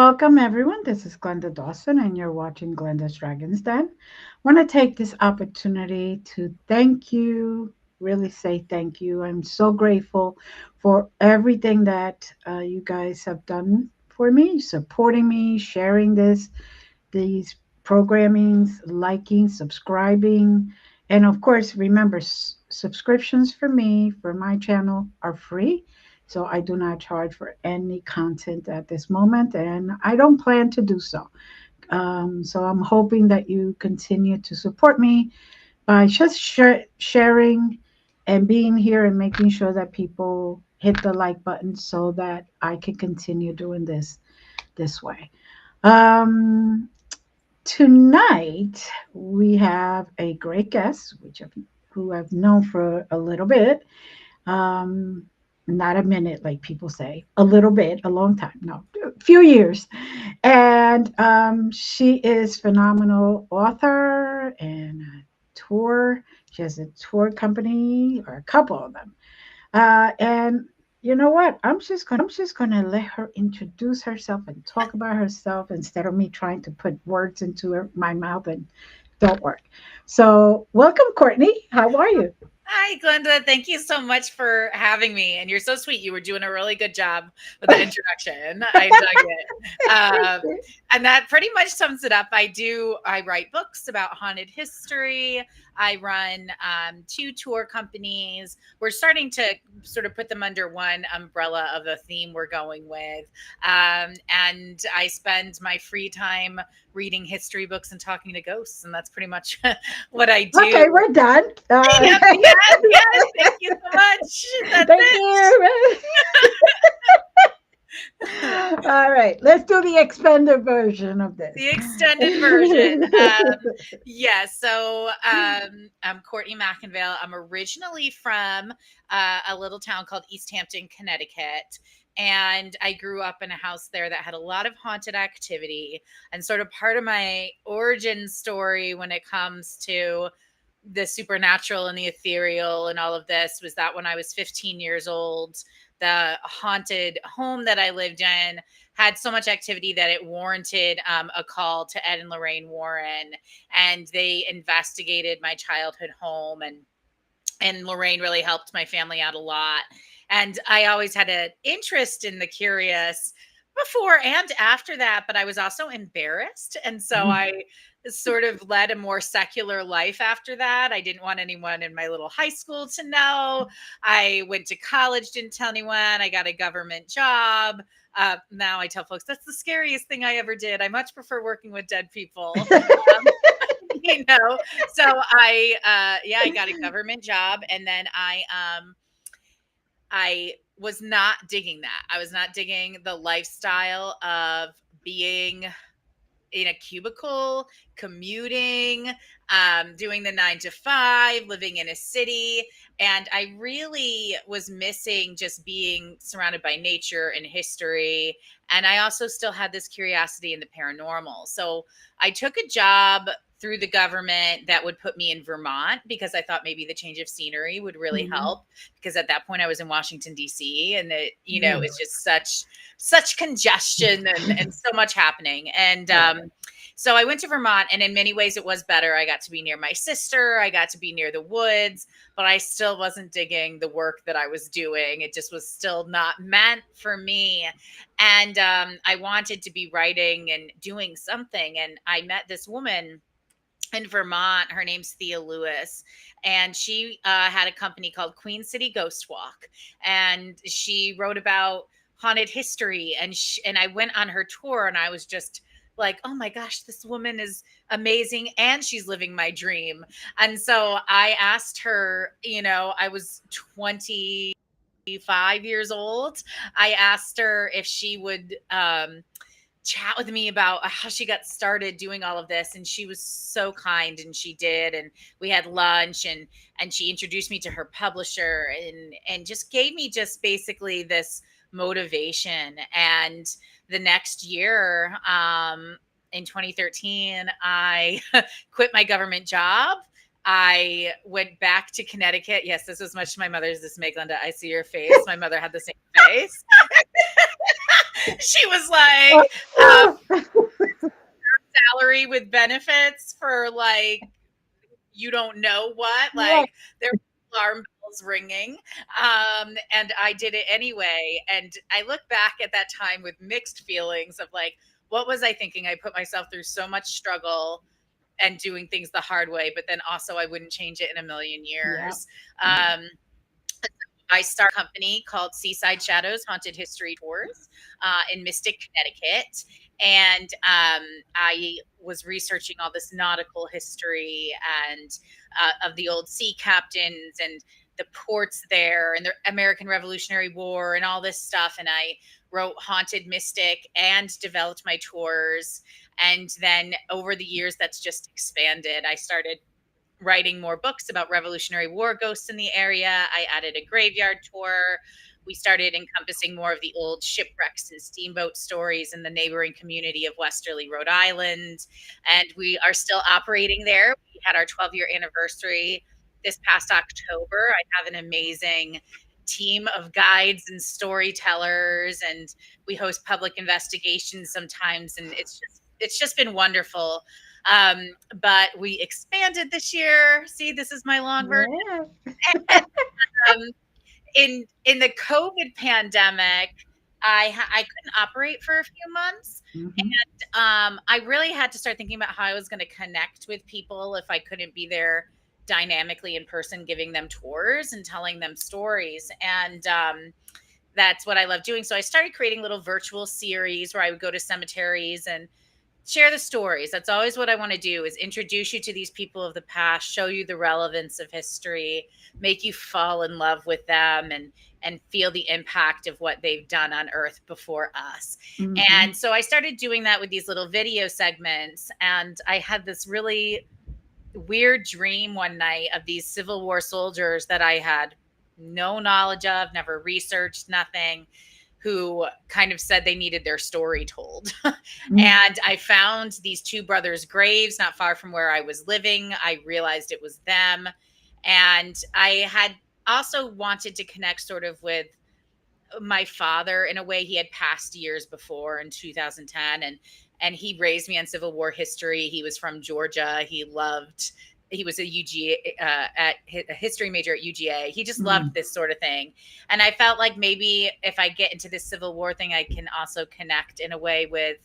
welcome everyone. This is Glenda Dawson, and you're watching Glenda's Dragon's Den. Want to take this opportunity to thank you, really say thank you. I'm so grateful for everything that you guys have done for me, supporting me, sharing these programmings, liking, subscribing, and of course, remember subscriptions for me for my channel are free. So I do not charge for any content at this moment, and I don't plan to do so. So I'm hoping that you continue to support me by just sharing and being here and making sure that people hit the like button so that I can continue doing this way. Um, Tonight we have a great guest, who I've known for a little bit. Um, Not a minute, like people say, a little bit, a long time, no, a few years. And she is phenomenal author and a tour. She has a tour company or a couple of them. And you know what? I'm just gonna let her introduce herself and talk about herself instead of me trying to put words into my mouth and don't work. So welcome, Courtney. How are you? Hi, Glenda. Thank you so much for having me. And you're so sweet. You were doing a really good job with the introduction. I dug it. And that pretty much sums it up. I write books about haunted history. I run two tour companies. We're starting to sort of put them under one umbrella of the theme we're going with. And I spend my free time reading history books and talking to ghosts. And that's pretty much what I Okay, do. we're done. Yep, yes. Thank you so much. That's Thank it. you. All right, let's do the expanded version of this. The extended version. Yeah, so I'm Courtney McInvale. I'm originally from a little town called East Hampton, Connecticut. And I grew up in a house there that had a lot of haunted activity. And sort of part of my origin story when it comes to the supernatural and the ethereal and all of this was that when I was 15 years old, the haunted home that I lived in had so much activity that it warranted a call to Ed and Lorraine Warren, and they investigated my childhood home, and Lorraine really helped my family out a lot. And I always had an interest in the curious before and after that, but I was also embarrassed. And so I sort of led a more secular life after that. I didn't want anyone in my little high school to know. I went to college, didn't tell anyone. I got a government job. Now I tell folks that's the scariest thing I ever did. I much prefer working with dead people. You know, so I got a government job, and then I was not digging that. I was not digging the lifestyle of being in a cubicle, commuting, doing the 9 to 5, living in a city. And I really was missing just being surrounded by nature and history. And I also still had this curiosity in the paranormal. So I took a job through the government that would put me in Vermont because I thought maybe the change of scenery would really help, because at that point I was in Washington DC, and it's just such congestion and so much happening. And so I went to Vermont, and in many ways it was better. I got to be near my sister. I got to be near the woods, but I still wasn't digging the work that I was doing. It just was still not meant for me. And I wanted to be writing and doing something. And I met this woman in Vermont. Her name's Thea Lewis, and she had a company called Queen City Ghost Walk, and she wrote about haunted history. And I went on her tour, and I was just like, oh my gosh, this woman is amazing, and she's living my dream. And so I asked her, I was 25 years old. I asked her if she would chat with me about how she got started doing all of this, and she was so kind, and she did. And we had lunch, and she introduced me to her publisher, and just gave me just basically this motivation. And the next year, in 2013, I quit my government job. I went back to Connecticut. Yes, this was much to my mother's dismay, Glenda. I see your face. My mother had the same face. She was like, uh, salary with benefits for like you don't know what, Right. like there were alarm bells ringing. And I did it anyway. And I look back at that time with mixed feelings of like, what was I thinking? I put myself through so much struggle and doing things the hard way, but then also I wouldn't change it in a million Yeah. years. Yeah. I started a company called Seaside Shadows Haunted History Tours in Mystic, Connecticut. And I was researching all this nautical history and of the old sea captains and the ports there and the American Revolutionary War and all this stuff. And I wrote Haunted Mystic and developed my tours. And then over the years, that's just expanded. I started writing more books about Revolutionary War ghosts in the area. I added a graveyard tour. We started encompassing more of the old shipwrecks and steamboat stories in the neighboring community of Westerly, Rhode Island. And we are still operating there. We had our 12-year anniversary this past October. I have an amazing team of guides and storytellers, and we host public investigations sometimes, and it's just been wonderful. um, but we expanded this year. See, this is my long version. Yeah. um, in the COVID pandemic, I couldn't operate for a few months. Hmm. I really had to start thinking about how I was going to connect with people if I couldn't be there dynamically in person, giving them tours and telling them stories. And that's what I love doing. So I started creating little virtual series where I would go to cemeteries and share the stories. That's always what I want to do, is introduce you to these people of the past, show you the relevance of history, make you fall in love with them, and feel the impact of what they've done on earth before us. Hmm. And so I started doing that with these little video segments, and I had this really weird dream one night of these Civil War soldiers that I had no knowledge of, never researched, nothing, who kind of said they needed their story told. And I found these two brothers' graves not far from where I was living. I realized it was them. And I had also wanted to connect sort of with my father in a way. He had passed years before in 2010, and he raised me on Civil War history. He was from Georgia. He was a a history major at UGA. He just loved Mm. this sort of thing. And I felt like maybe if I get into this Civil War thing, I can also connect in a way with,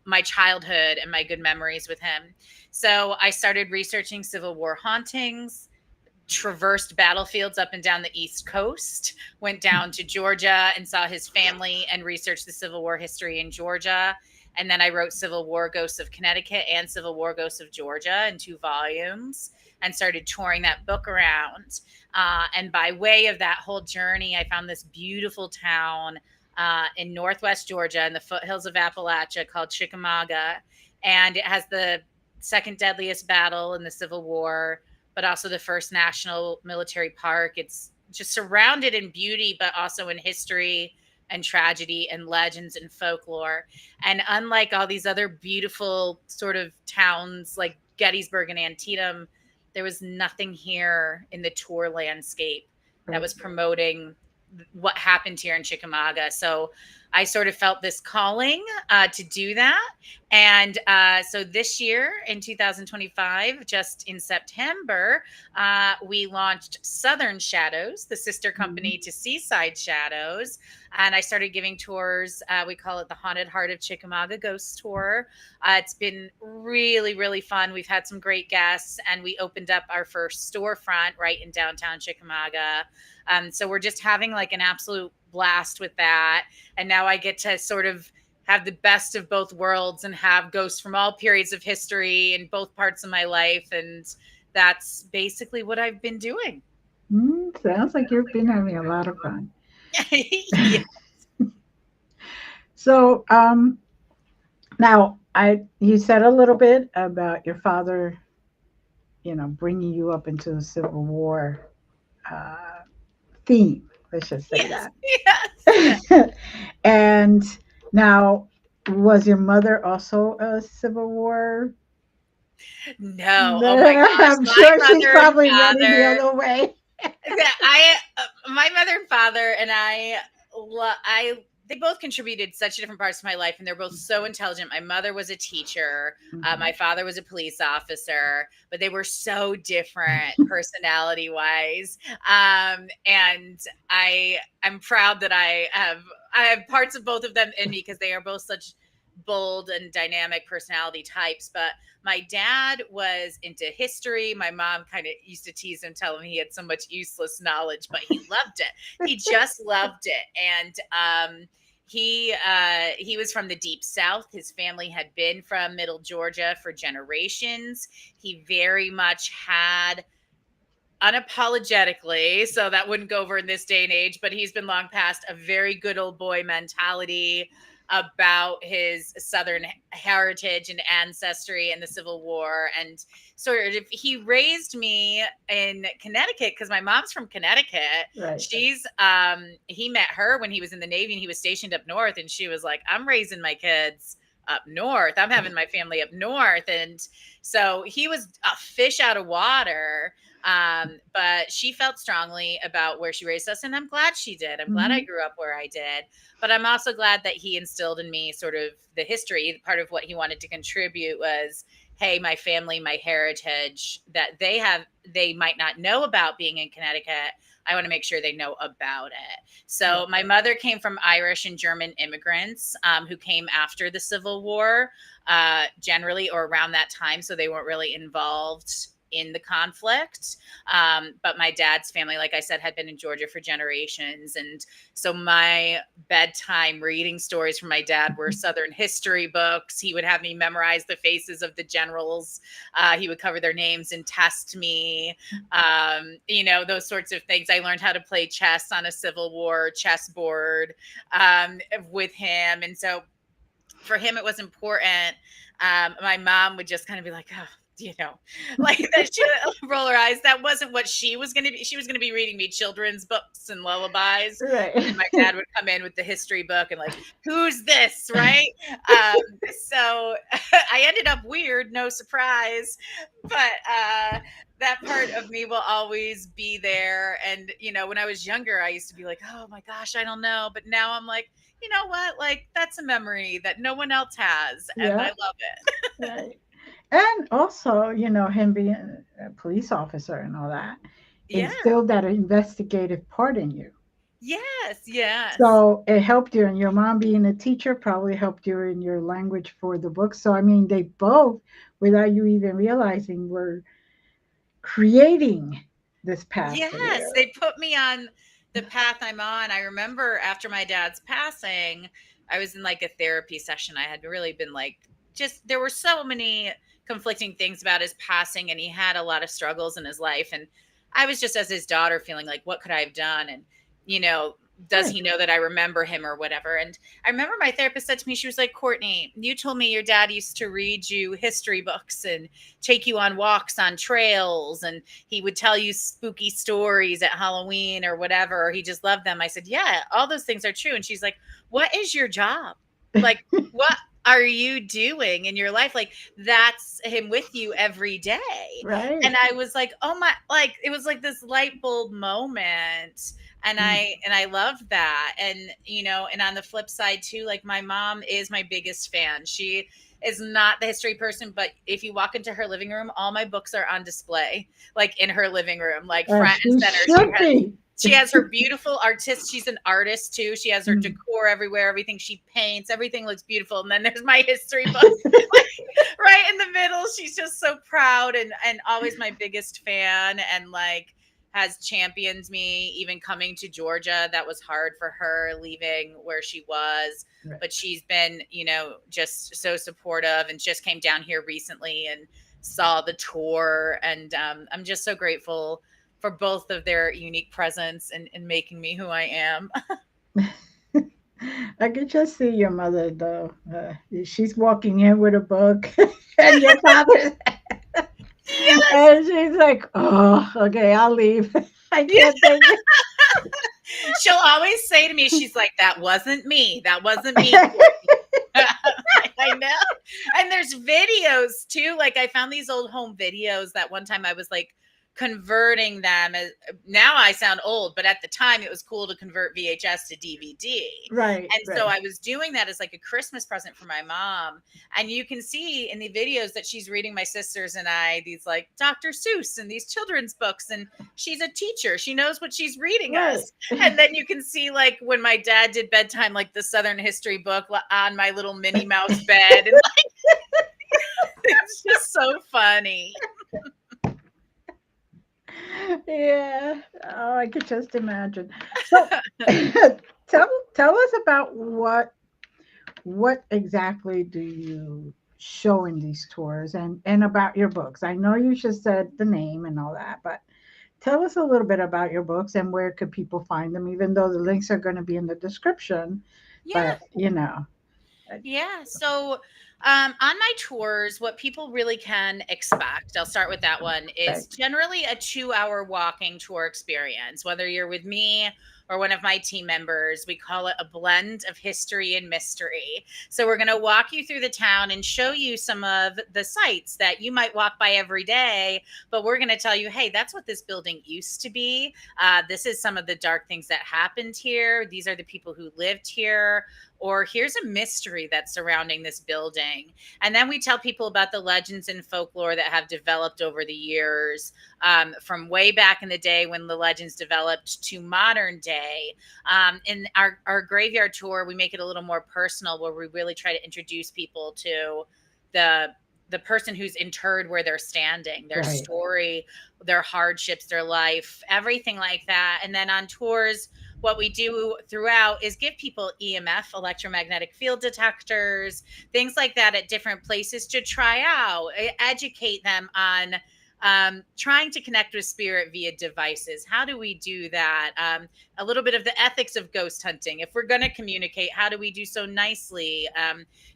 my childhood and my good memories with him. So I started researching Civil War hauntings, traversed battlefields up and down the East Coast, went down to Georgia and saw his family and researched the Civil War history in Georgia. And then I wrote Civil War Ghosts of Connecticut and Civil War Ghosts of Georgia in 2 volumes and started touring that book around. And by way of that whole journey, I found this beautiful town in Northwest Georgia in the foothills of Appalachia called Chickamauga. And it has the second deadliest battle in the Civil War, but also the first national military park. It's just surrounded in beauty, but also in history and tragedy and legends and folklore. And unlike all these other beautiful sort of towns like Gettysburg and Antietam, there was nothing here in the tour landscape that Right. was promoting what happened here in Chickamauga. So I sort of felt this calling to do that. And so this year in 2025, just in September, we launched Southern Shadows, the sister Mhm. company to Seaside Shadows. And I started giving tours. We call it the Haunted Heart of Chickamauga Ghost Tour. It's been really, really fun. We've had some great guests, and we opened up our first storefront right in downtown Chickamauga. So we're just having like an absolute blast with that. And now I get to sort of have the best of both worlds and have ghosts from all periods of history in both parts of my life. And that's basically what I've been doing. Sounds like you've been having a lot of fun. Yeah. So, now you said a little bit about your father, bringing you up into the Civil War uh, theme. Let's just say Yes. that. Yes. Yes. And now, was your mother also a Civil War? No. Oh my gosh. I'm My sure she's mother and probably running the father. other way. Yeah, my mother and father and I they both contributed such different parts of my life, and they're both so intelligent. My mother was a teacher. Mhm. My father was a police officer, but they were so different personality wise. And I'm proud that I have parts of both of them in me because they are both such bold and dynamic personality types. But my dad was into history. My mom kind of used to tease him, tell him he had so much useless knowledge, but he loved it. He just loved it. And he was from the deep South. His family had been from Middle Georgia for generations. He very much had, unapologetically, so that wouldn't go over in this day and age, but he's been long past, a very good old boy mentality about his Southern heritage and ancestry and the Civil War. And sort of, he raised me in Connecticut because my mom's from Connecticut. Right. He met her when he was in the Navy and he was stationed up north. And she was like, I'm raising my kids up north. I'm having my family up north. And so he was a fish out of water. But she felt strongly about where she raised us, and I'm glad she did. I'm glad I Mhm. grew up where I did, but I'm also glad that he instilled in me sort of the history. Part of what he wanted to contribute was, hey, my family, my heritage that they might not know about being in Connecticut. I want to make sure they know about it. So my mother came from Irish and German immigrants who came after the Civil War, generally, or around that time. So they weren't really involved in the conflict. But my dad's family, like I said, had been in Georgia for generations. And so my bedtime reading stories from my dad were Southern history books. He would have me memorize the faces of the generals. He would cover their names and test me, those sorts of things. I learned how to play chess on a Civil War chessboard with him. And so for him, it was important. My mom would just kind of be like, oh, like that she would roll her eyes. That wasn't what she was going to be. She was going to be reading me children's books and lullabies. Right. And my dad would come in with the history book and like, who's this? Right. So I ended up weird, no surprise, but that part of me will always be there. And, when I was younger, I used to be like, oh my gosh, I don't know. But now I'm like, you know what? Like, that's a memory that no one else has. And I Yeah. love it. Right. And also, him being a police officer and all that Yeah. instilled that investigative part in you. Yes. Yes. So it helped you, and your mom being a teacher probably helped you in your language for the book. So I mean, they both, without you even realizing, were creating this path for Yes. you. They put me on the path I'm on. I remember after my dad's passing, I was in like a therapy session. I had really been like, just, there were so many conflicting things about his passing, and he had a lot of struggles in his life. And I was just, as his daughter, feeling like, what could I have done? And, does Right. he know that I remember him or whatever? And I remember my therapist said to me, she was like, Courtney, you told me your dad used to read you history books and take you on walks on trails, and he would tell you spooky stories at Halloween or whatever, or he just loved them. I said, yeah, all those things are true. And she's like, what is your job? Like, what are you doing in your life? Like, that's him with you every day. Right. And I was like, oh my, like, it was like this light bulb moment. And Mm. I love that. And, and on the flip side too, like, my mom is my biggest fan. She is not the history person, but if you walk into her living room, all my books are on display, like in her living room, like front and She center. should be. She has her beautiful artist. She's an artist too. She has her Mm. decor everywhere. Everything she paints, everything looks beautiful. And then there's my history books, like, right in the middle. She's just so proud and always my biggest fan, and like has championed me even coming to Georgia. That was hard for her, leaving where she was, Right. but she's been, just so supportive, and just came down here recently and saw the tour. And I'm just so grateful for both of their unique presence and making me who I am. I could just see your mother though. She's walking in with a book, and your father, Yes. and she's like, "Oh, okay, I'll leave. I Yeah. can't take She'll always say to me, she's like, that wasn't me. That wasn't me. it." I know. And there's videos too. Like, I found these old home videos that one time I was like converting them. Now I sound old, but at the time it was cool to convert VHS to DVD. Right, And so right. I was doing that as like a Christmas present for my mom. And you can see in the videos that she's reading my sisters and I these like Dr. Seuss and these children's books. And she's a teacher. She knows what she's reading Right. us. And then you can see like when my dad did bedtime, like the Southern history book on my little Minnie Mouse bed. And it's just so funny. Yeah. Oh, I could just imagine. So tell us about what exactly do you show in these tours, and about your books. I know you just said the name and all that, but tell us a little bit about your books and where could people find them, even though the links are going to be in the description. Yeah. But you know, Yeah. So on my tours, what people really can expect, I'll start with that one, okay. is generally a 2 hour walking tour experience. Whether you're with me or one of my team members, we call it a blend of history and mystery. So we're going to walk you through the town and show you some of the sites that you might walk by every day, but we're going to tell you, hey, that's what this building used to be. This is some of the dark things that happened here. These are the people who lived here, or here's a mystery that's surrounding this building. And then we tell people about the legends and folklore that have developed over the years, from way back in the day when the legends developed to modern day. In our graveyard tour, we make it a little more personal, where we really try to introduce people to the the person who's interred where they're standing, their Right. story, their hardships, their life, everything like that. And then on tours, what we do throughout is give people EMF, electromagnetic field detectors, things like that at different places to try out, educate them on trying to connect with spirit via devices. How do we do that? A little bit of the ethics of ghost hunting. If we're going to communicate, how do we do so nicely?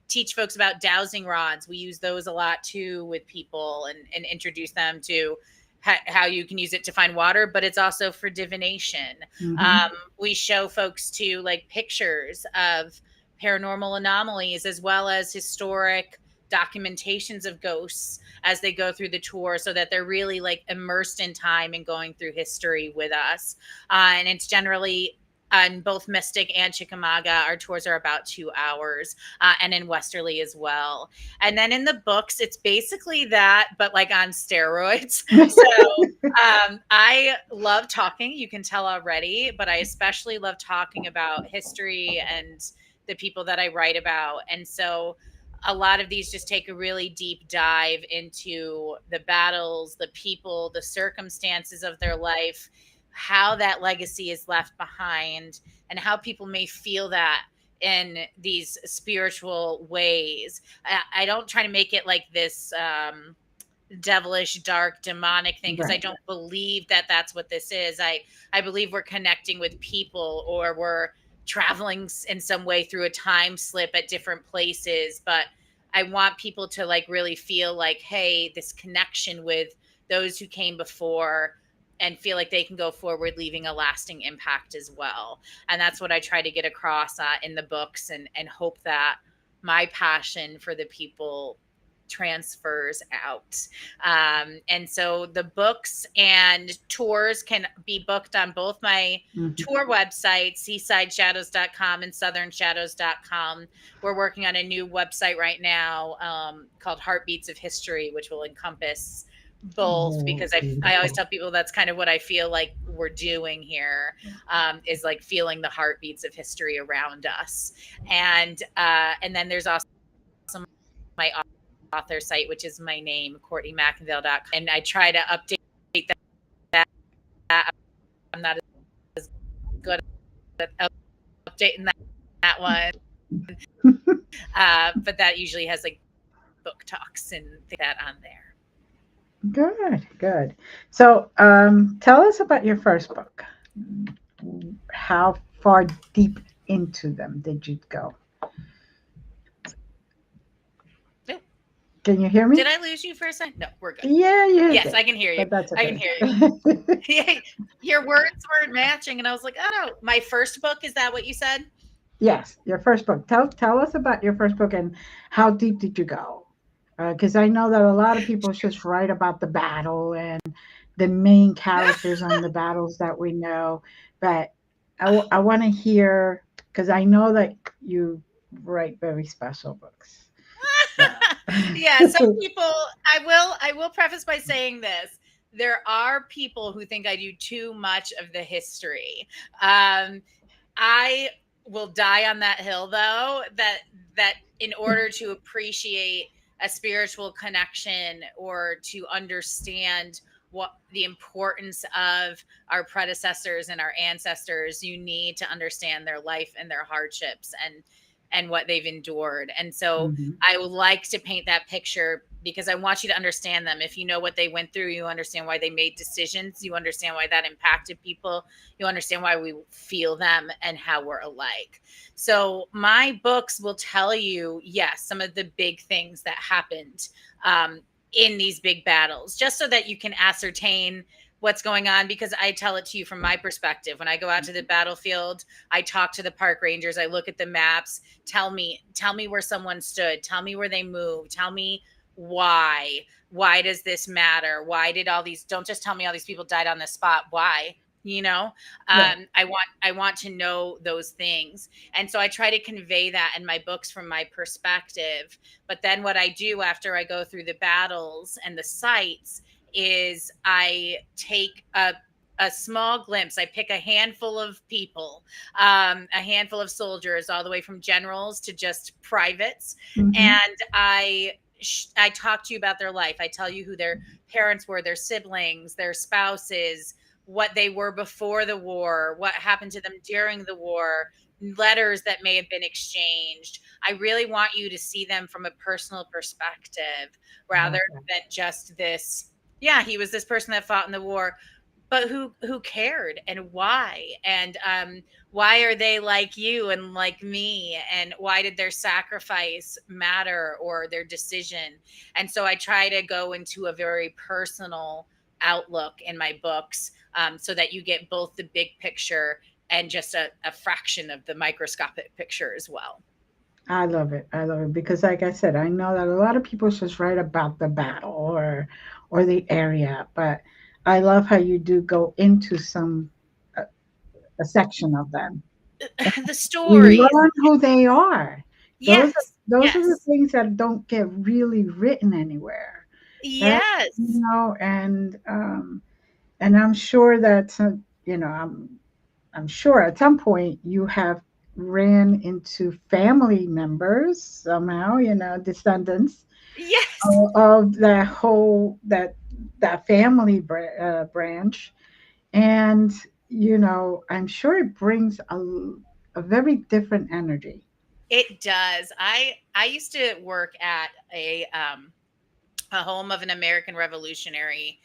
Teach folks about dowsing rods. We use those a lot too with people, and introduce them to how you can use it to find water, but it's also for divination. Mm-hmm. Um, we show folks to like pictures of paranormal anomalies, as well as historic documentations of ghosts as they go through the tour, so that they're really like immersed in time and going through history with us. And it's generally on both Mystic and Chickamauga. Our tours are about 2 hours, and in Westerly as well. And then in the books, it's basically that, but like on steroids. So I love talking. You can tell already, but I especially love talking about history and the people that I write about. And so a lot of these just take a really deep dive into the battles, the people, the circumstances of their life, how that legacy is left behind, and how people may feel that in these spiritual ways. I don't try to make it like this devilish, dark, demonic thing, because I Right. don't believe that that's what this is. I believe we're connecting with people, or we're traveling in some way through a time slip at different places. But I want people to like really feel like, hey, this connection with those who came before, and feel like they can go forward leaving a lasting impact as well. And that's what I try to get across in the books, and hope that my passion for the people transfers out. And so the books and tours can be booked on both my Mm-hmm. tour websites, seasideshadows.com and southernshadows.com. We're working on a new website right now, called Heartbeats of History, which will encompass both, Oh, because I always beautiful. tell people that's kind of what I feel like we're doing here, is like feeling the heartbeats of history around us. And then there's also my author site, which is my name, CourtneyMcInvale.com. And I try to update that. I'm not as good at updating that one. But that usually has like book talks and that on there. Good, good. So, tell us about your first book. How far deep into them did you go? Can you hear Did me? I lose you for a second? No, we're good. Yeah, you Yes, did, I can hear you. but that's I can okay. hear you. Your words weren't matching, and I was like, oh no. My first book, is that what you said? Yes, your first book. Tell us about your first book and how deep did you go? Because I know that a lot of people just write about the battle and the main characters on the battles that we know. But I want to hear, because I know that you write very special books. So. Yeah, some people, I will preface by saying this. There are people who think I do too much of the history. I will die on that hill though, that in order to appreciate a spiritual connection or to understand what the importance of our predecessors and our ancestors, you need to understand their life and their hardships and what they've endured. And so Mhm. I would like to paint that picture because I want you to understand them. If you know what they went through, you understand why they made decisions, you understand why that impacted people, you understand why we feel them and how we're alike. So my books will tell you, yes, some of the big things that happened in these big battles, just so that you can ascertain what's going on, because I tell it to you from my perspective. When I go out to the battlefield, I talk to the park rangers, I look at the maps. Tell me where someone stood, tell me where they moved, tell me why does this matter, why did all these, don't just tell me all these people died on the spot, why, you know. Right. I want to know those things, and so I try to convey that in my books from my perspective. But then what I do after I go through the battles and the sites is I take a small glimpse. I pick a handful of people, a handful of soldiers, all the way from generals to just privates, Hmm. and I talk to you about their life. I tell you who their parents were, their siblings, their spouses, what they were before the war, what happened to them during the war, letters that may have been exchanged. I really want you to see them from a personal perspective rather Love that. than just this, yeah, he was this person that fought in the war, but who cared and why, and why are they like you and like me, and why did their sacrifice matter or their decision. And so I try to go into a very personal outlook in my books, so that you get both the big picture and just a fraction of the microscopic picture as well. I love it. I love it because, like I said, I know that a lot of people just write about the battle or the area, but I love how you do go into some a, a section of them. The We stories. learn who they are. Yes, Those are the yes, things that don't get really written anywhere. That, yes. and I'm sure that I'm sure at some point you have ran into family members somehow, descendants Yes. of that family branch, and I'm sure it brings a very different energy. It does. I used to work at a home of an American Revolutionary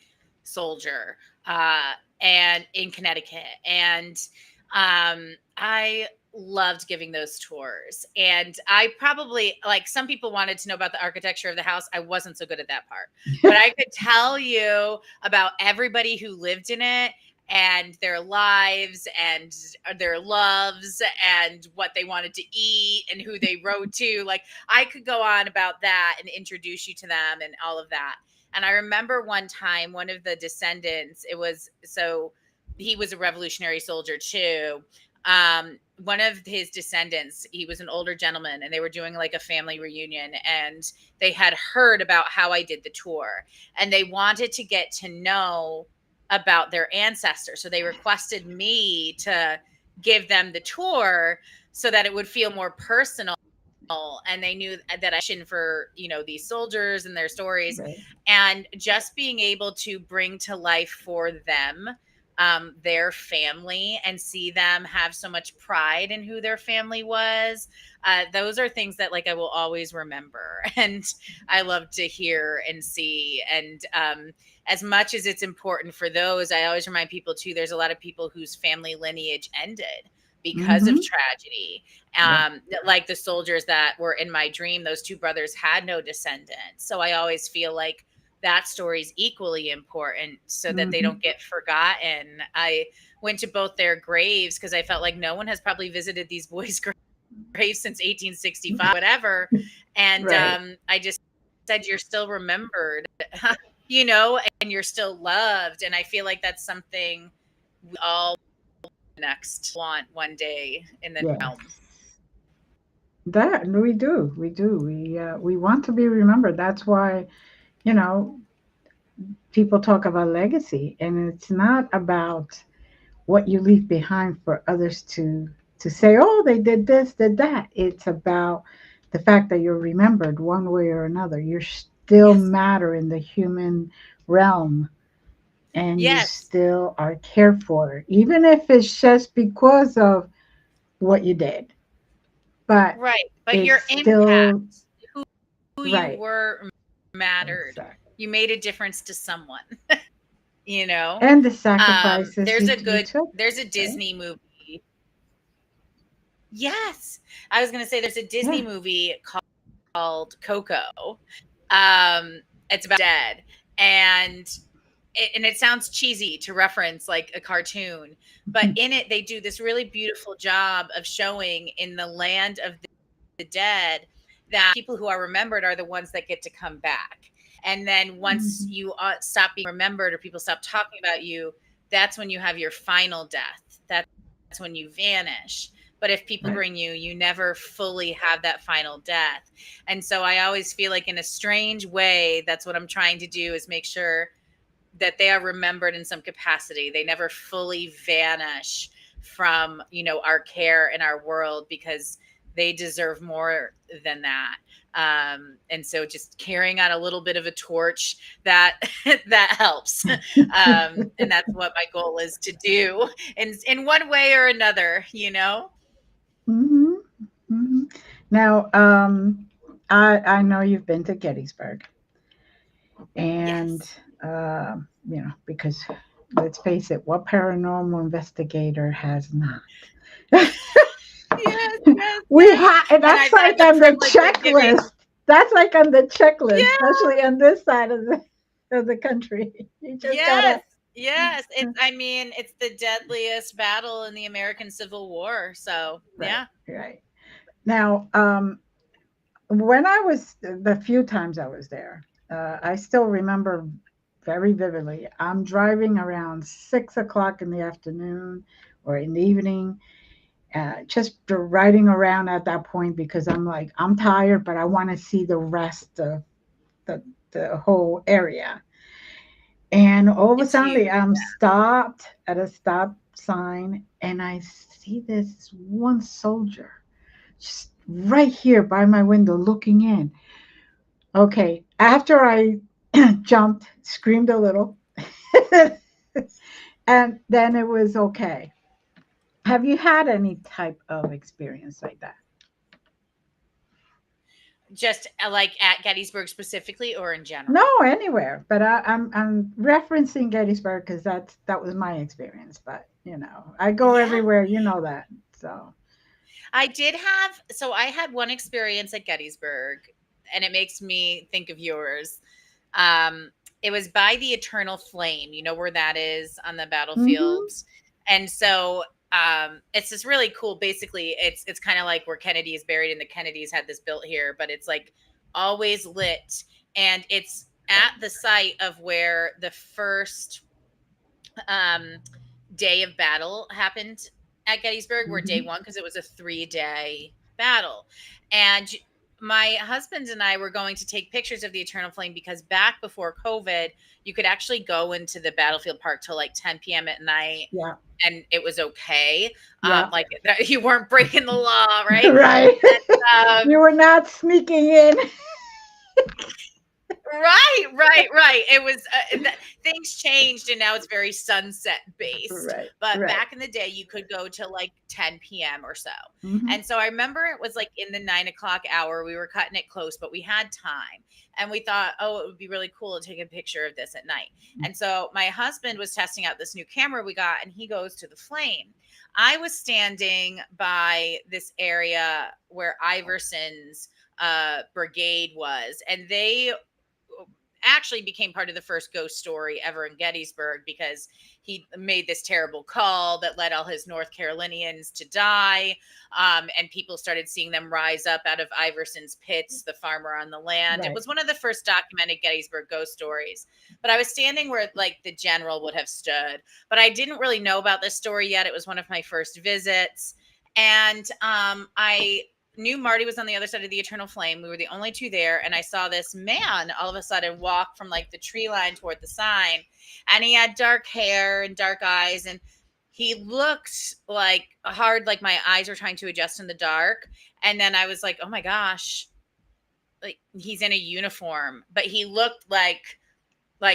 soldier, and in Connecticut, and I loved giving those tours. And I probably, like, some people wanted to know about the architecture of the house. I wasn't so good at that part, but I could tell you about everybody who lived in it and their lives and their loves and what they wanted to eat and who they rode to. Like, I could go on about that and introduce you to them and all of that. And I remember one time, one of the descendants, it was so he was a revolutionary soldier too. One of his descendants, he was an older gentleman, and they were doing like a family reunion, and they had heard about how I did the tour, and they wanted to get to know about their ancestors. So they requested me to give them the tour so that it would feel more personal, and they knew that I for these soldiers and their stories, Right. and just being able to bring to life for them their family and see them have so much pride in who their family was. Those are things that, like, I will always remember and I love to hear and see. And as much as it's important for those, I always remind people too, there's a lot of people whose family lineage ended because of Mm-hmm. tragedy. Yep. Like the soldiers that were in my dream, those two brothers had no descendants. So I always feel like that story is equally important so that they Mm-hmm. don't get forgotten. I went to both their graves because I felt like no one has probably visited these boys' graves since 1865, whatever. And Right. I just said, you're still remembered, you know, and you're still loved. And I feel like that's something we all next want one day in the Yes. realm. That we want to be remembered. That's why, you know, people talk about legacy, and it's not about what you leave behind for others to say, oh, they did this, did that. It's about the fact that you're remembered one way or another. You still Yes. matter in the human realm, and you Yes. still are cared for, even if it's just because of what you did. But Right. But it's your still impact, who you right. were, mattered. Exactly. You made a difference to someone, you know? And the sacrifices you took, There's a right? Disney movie. Yes. I was going to say there's a Disney Yeah. movie called Coco. It's about dead, and it sounds cheesy to reference like a cartoon, but in it they do this really beautiful job of showing in the land of the dead that people who are remembered are the ones that get to come back. And then once Mhm. you stop being remembered or people stop talking about you, that's when you have your final death. That's when you vanish. But if people Right. bring you, you never fully have that final death. And so I always feel like in a strange way, that's what I'm trying to do is make sure that they are remembered in some capacity. They never fully vanish from, you know, our care and our world because they deserve more than that. And so just carrying out a little bit of a torch that that helps. And that's what my goal is to do in one way or another, you know? Hmm. Hmm. Now, I know you've been to Gettysburg, and Yes. because let's face it, what paranormal investigator has not? Yes, yes, We yes. have, and And that's I've had like the on the privilege of giving. checklist. That's like on the checklist, Yeah. especially on this side of the country. You just Yes. gotta. Yes. I mean, it's the deadliest battle in the American Civil War. So, Right, yeah. right. Now, when I was the few times I was there, I still remember very vividly. I'm driving around 6 o'clock in the afternoon or in the evening, just riding around at that point because I'm like, I'm tired, but I want to see the rest of the, the whole area. And all of a It's sudden, huge. I'm stopped at a stop sign, and I see this one soldier just right here by my window looking in. Okay, after I jumped, screamed a little, and then it was okay. Have you had any type of experience like that? Just like at Gettysburg specifically or in No, general? anywhere, but I'm referencing Gettysburg because that was my experience. But I go Yeah. everywhere. You know that. So. I did have, so I had one experience at Gettysburg, and it makes me think of yours. Um, it was by the Eternal Flame. You know where that is on the Hmm. battlefield? And so it's just really cool. Basically, it's kind of like where Kennedy is buried, and the Kennedys had this built here, but it's like always lit, and it's at the site of where the first um, day of battle happened at Gettysburg. Were day Hmm. one because it was a 3-day battle, and my husband and I were going to take pictures of the Eternal Flame because back before COVID, you could actually go into the battlefield park till like 10 p.m. at night, Yeah. and it was okay. Yeah. Like you weren't breaking the law, right? Right. And You were not sneaking in. right. It was things changed, and now it's very sunset based. Right. But Right. back in the day, you could go to like 10 p.m. or so. Hmm. And so I remember it was like in the 9 o'clock hour. We were cutting it close, but we had time, and we thought, oh, it would be really cool to take a picture of this at night. And so my husband was testing out this new camera we got, and he goes to the flame. I was standing by this area where Iverson's brigade was, and they actually became part of the first ghost story ever in Gettysburg because he made this terrible call that led all his North Carolinians to die. And people started seeing them rise up out of Iverson's pits, the farmer on the land. It Right. was one of the first documented Gettysburg ghost stories. But I was standing where like the general would have stood, but I didn't really know about this story yet. It was one of my first visits. And I knew Marty was on the other side of the eternal flame. We were the only two there. And I saw this man all of a sudden walk from like the tree line toward the sign. And he had dark hair and dark eyes. And he looked like hard, like my eyes were trying to adjust in the dark. And then I was like, oh my gosh, like he's in a uniform, but he looked like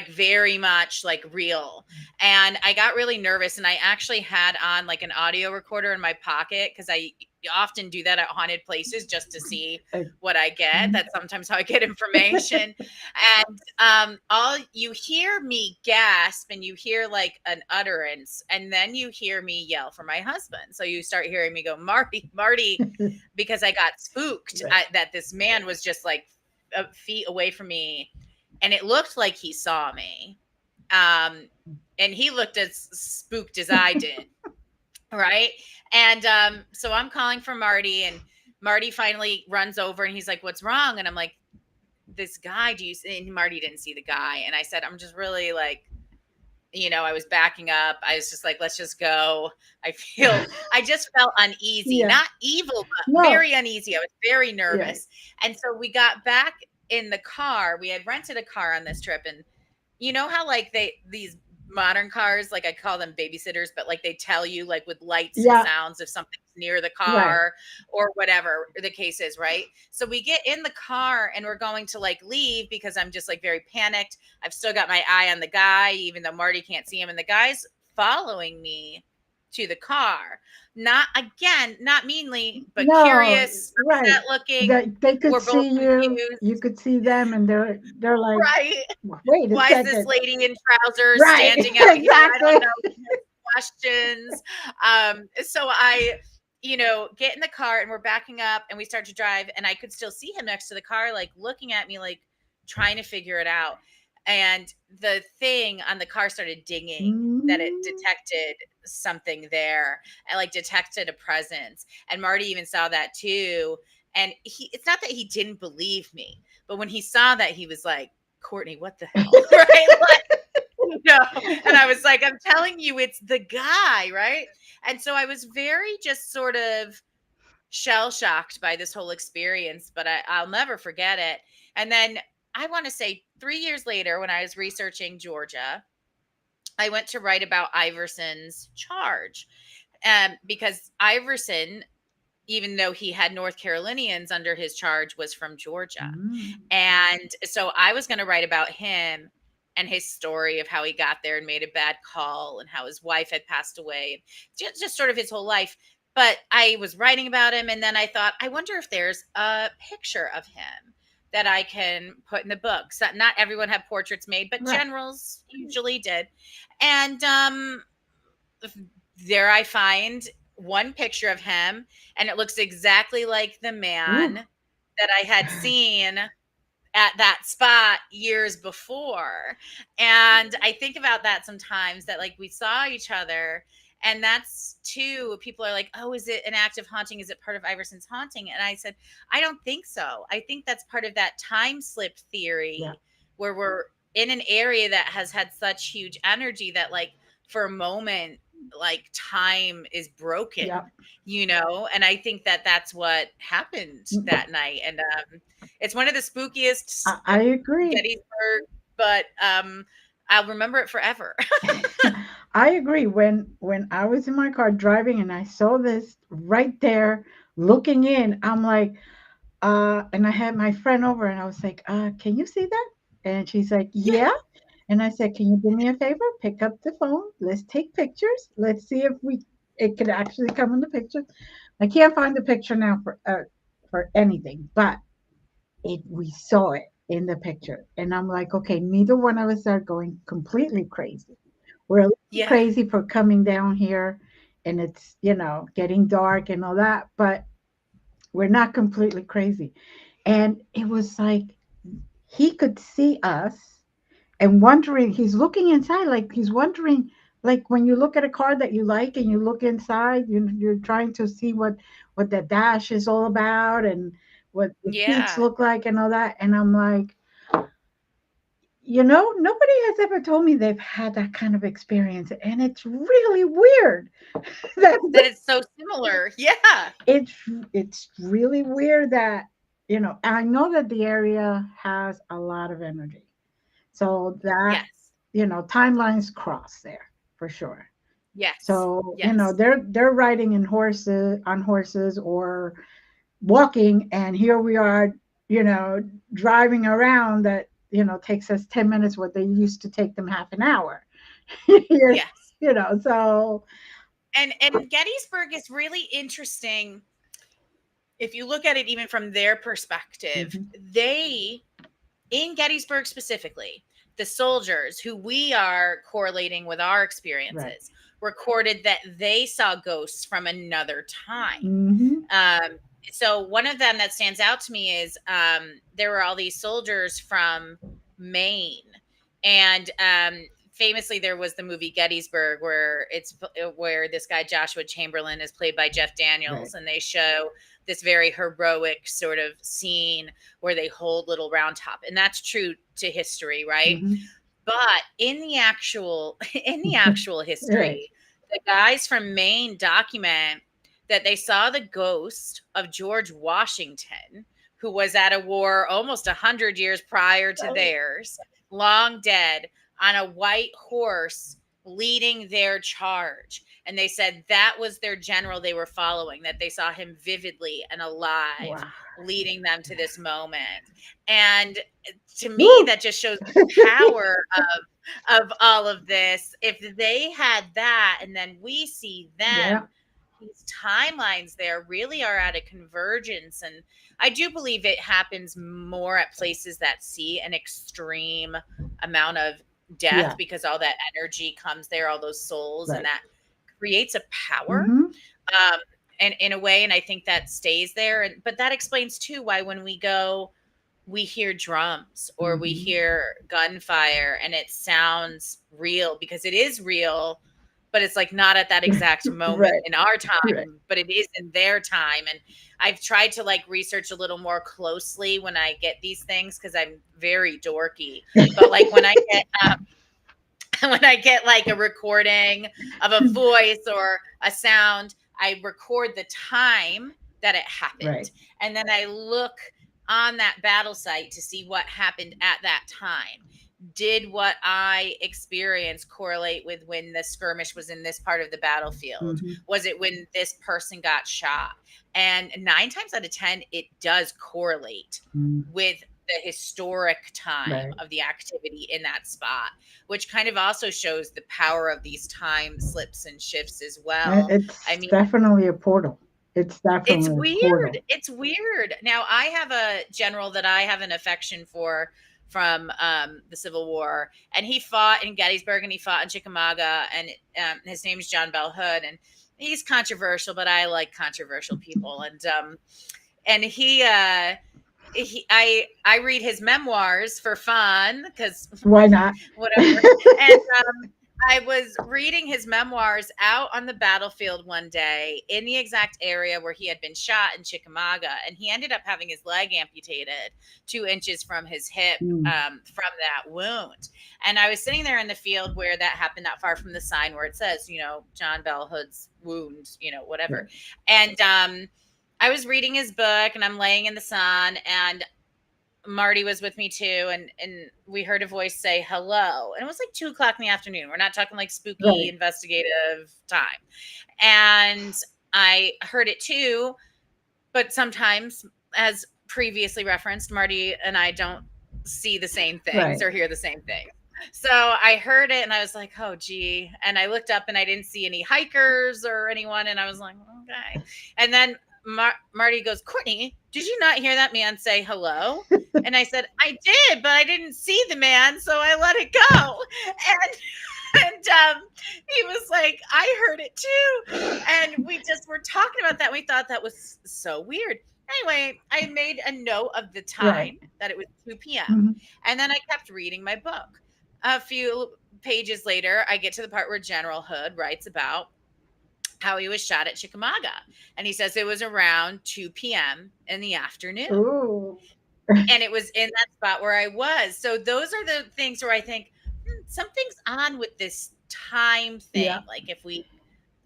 very much like real. And I got really nervous, and I actually had on like an audio recorder in my pocket because I often do that at haunted places just to see Uh, what I get. That's sometimes how I get information. And all you hear me gasp, and you hear like an utterance, and then you hear me yell for my husband. So you start hearing me go, Marty, Marty, because I got spooked right. that this man was just like feet away from me, and it looked like he saw me. And he looked as spooked as I did. Right. And so I'm calling for Marty, and Marty finally runs over and he's like, what's wrong? And I'm like, this guy, do you see? And Marty didn't see the guy. And I said, I'm just really like, I was backing up. I was just like, let's just go. I just felt uneasy, Yeah. not evil, but No. very uneasy. I was very Yeah. nervous. And so we got back in the car. We had rented a car on this trip, and you know how like these modern cars, like I call them babysitters, but like they tell you like with lights and Yeah. sounds if something's near the Right. car or whatever the case is, right? So we get in the car and we're going to like leave because I'm just like very panicked. I've still got my eye on the guy, even though Marty can't see him, and the guy's following me to the car. Not again, not meanly, but No. curious, Right. upset looking. They could We're both see you. confused, You could see them, and they're like, right? wait a Why is this second. lady in trousers Right. standing out here? I don't Exactly. know. Questions. So I, get in the car and we're backing up and we start to drive, and I could still see him next to the car, like looking at me, like trying to figure it out. And the thing on the car started dinging that it Mhm. detected something there and like detected a presence. And Marty even saw that too. And it's not that he didn't believe me, but when he saw that, he was like, Courtney, what the hell? Right? Like, and I was like, I'm telling you, it's the guy, right? And so I was very just sort of shell shocked by this whole experience, but I'll never forget it. And then I want to say 3 years later, when I was researching Georgia, I went to write about Iverson's charge. Because Iverson, even though he had North Carolinians under his charge, was from Georgia. Mm. And so I was going to write about him and his story of how he got there and made a bad call and how his wife had passed away, and just sort of his whole life. But I was writing about him, and then I thought, I wonder if there's a picture of him that I can put in the book. So not everyone had portraits made, but Right. generals usually did. And there I find one picture of him, and it looks exactly like the man Ooh. that I had seen at that spot years before. And I think about that sometimes, that like we saw each other, and that's too, people are like, oh, is it an active haunting? Is it part of Iverson's haunting? And I said, I don't think so. I think that's part of that time slip Yeah. theory where we're in an area that has had such huge energy that like for a moment, like time is broken, Yeah. and I think that that's what happened that night. And it's one of the spookiest I agree. Gettysburg, but I'll remember it forever. I agree. When I was in my car driving and I saw this right there looking in, I'm like, and I had my friend over and I was like, can you see that? And she's like, Yeah. yeah. And I said, can you do me a favor? Pick up the phone. Let's take pictures. Let's see if it could actually come in the picture. I can't find the picture now for anything, but we saw it in the picture. And I'm like, okay, neither one of us are going completely crazy. We're a little Yeah. crazy for coming down here and it's, getting dark and all that, but we're not completely crazy. And it was like he could see us and wondering, he's looking inside, like he's wondering, like when you look at a car that you like and you look inside, you're trying to see what the dash is all about and what the seats Yeah. look like and all that. And I'm like, nobody has ever told me they've had that kind of experience, and it's really weird. That's That it's so similar. Yeah. it's it's really weird that I know that the area has a lot of energy, so that Yes. timelines cross there for sure. Yes. So Yes. they're riding in horses or walking, and here we are, driving around that takes us 10 minutes what they used to take them half an hour. Here, Yes. so And Gettysburg is really interesting if you look at it even from their perspective. mhm, They, in Gettysburg specifically, the soldiers who we are correlating with our right. experiences recorded that they saw ghosts from another time. Hmm. Um, so one of them that stands out to me is there were all these soldiers from Maine, and famously there was the movie Gettysburg, where this guy Joshua Chamberlain is played by Jeff Right. Daniels, and they show this very heroic sort of scene where they hold Little Round Top, and that's true to history, right? Hmm. But in the actual in the actual Right. history, the guys from Maine document that they saw the ghost of George Washington, who was at a war almost 100 years prior to Oh, theirs, long dead, on a white horse leading their charge. And they said that was their general they were following, that they saw him vividly and alive wow. leading them to this moment. And to me, Woo. that just shows the power of all of this. If they had that and then we see Yeah. them, these timelines there really are at a convergence. And I do believe it happens more at places that see an extreme amount of death, Yeah. because all that energy comes there, all those souls, and Right. that creates a power, Hmm. um, and in a way, and I think that stays there. And but that explains too why when we go, we hear drums or we Hmm. hear gunfire and it sounds real, because it is real, but it's like not at that exact moment Right. in our Right. time, but it is in their time. And I've tried to like research a little more closely when I get these things, because I'm very dorky. But like when I get when I get like a recording of a voice or a sound, I record the time that it Right. happened. And then I look on that battle site to see what happened at that time. Did what I experienced correlate with when the skirmish was in this part of the battlefield? Hmm. Was it when this person got shot? And 9 times out of 10, it does correlate with the historic time Right. of the activity in that spot, which kind of also shows the power of these time slips and shifts as well. I It's mean, definitely a portal. It's it's definitely a weird. portal. It's weird. Now, I have a general that I have an affection for from the Civil War, and he fought in Gettysburg and he fought in Chickamauga, and his name's John Bell Hood, and he's controversial, but I like controversial people, and I read his memoirs for fun, because Why not? whatever. And I was reading his memoirs out on the battlefield one day in the exact area where he had been shot in Chickamauga, and he ended up having his leg amputated 2 inches from his hip, Mm, from that wound. And I was sitting there in the field where that happened, not far from the sign where it says, John Bell Hood's wound, whatever. right. And I was reading his book, and I'm laying in the sun, and Marty was with me too, and we heard a voice say hello, and it was like 2 o'clock in the afternoon. We're not talking like spooky Right. investigative time, and I heard it too. But sometimes, as previously referenced, Marty and I don't see the same things Right. or hear the same thing. So I heard it and I was like, oh, gee. And I looked up and I didn't see any hikers or anyone. And I was like, okay. And then Marty goes, Courtney, did you not hear that man say hello? And I said, I did, but I didn't see the man. So I let it go. And he was like, I heard it too. And we just were talking about that. We thought that was so weird. Anyway, I made a note of the Right. time, that it was 2 p.m. Mhm. And then I kept reading my book. A few pages later, I get to the part where General Hood writes about how he was shot at Chickamauga. And he says it was around 2 p.m. in the afternoon. Ooh. And it was in that spot where I was. So those are the things where I think something's on with this time Yeah. thing. Like if we